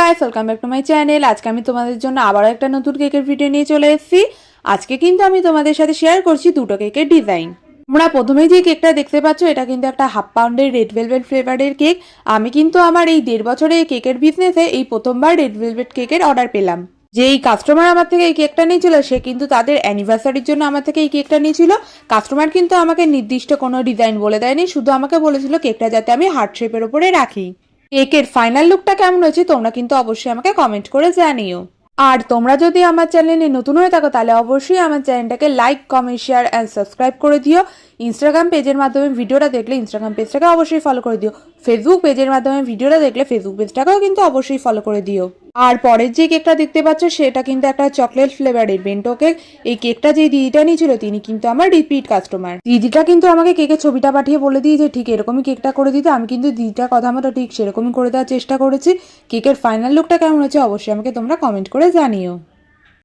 Guys, welcome back to my channel. আজকে আমি তোমাদের জন্য আবারও একটা নতুন কেকের ভিডিও নিয়ে চলে এসেছি। আজকে কিন্তু আমি তোমাদের সাথে শেয়ার করছি দুটো কেকের ডিজাইন। তোমরা প্রথমেই যে কেকটা দেখতে পাচ্ছ এটা কিন্তু একটা হাফ পাউন্ডের রেড ভেলভেট ফ্লেভারের কেক। আমি কিন্তু আমার এই 1.5 বছরের কেকের বিজনেসে এই প্রথমবার রেড ভেলভেট কেকের অর্ডার পেলাম। যে এই কাস্টমার আমার থেকে এই কেকটা নিয়েছিল সে কিন্তু তাদের অ্যানিভার্সারির জন্য আমার থেকে এই কেকটা নিয়েছিল। কাস্টমার কিন্তু আমাকে নির্দিষ্ট কোনো ডিজাইন বলে দেয়নি, শুধু আমাকে বলেছিল কেকটা যাতে আমি হার্ট শেপের ওপরে রাখি। কেকের ফাইনাল লুকটা কেমন হয়েছে তোমরা কিন্তু অবশ্যই আমাকে কমেন্ট করে জানিও। আর তোমরা যদি আমার চ্যানেলে নতুন হয়ে থাকো তাহলে অবশ্যই আমার চ্যানেলটাকে like, comment, share and subscribe করে দিও। ইনস্টাগ্রাম পেজের মাধ্যমে ভিডিওটা দেখলে ইনস্টাগ্রাম পেজটাকে অবশ্যই ফলো করে দিও। ফেসবুক পেজের মাধ্যমে ভিডিওটা দেখলে ফেসবুক পেজটাকেও কিন্তু অবশ্যই ফলো করে দিও। আর পরের যে কেকটা দেখতে পাচ্ছ সেটা কিন্তু একটা চকলেট ফ্লেভারের বেন্টো কেক। এই কেকটা যে দিদিটা নিয়েছিল তিনি কিন্তু আমার রিপিট কাস্টমার। দিদিটা কিন্তু আমাকে কেকের ছবিটা পাঠিয়ে বলে দিয়েছে ঠিক এরকমই কেকটা করে দিতে। আমি কিন্তু দিদিটার কথা মতো ঠিক সেরকমই করে দেওয়ার চেষ্টা করেছি। কেকের ফাইনাল লুকটা কেমন হয়েছে অবশ্যই আমাকে তোমরা কমেন্ট করে জানিও।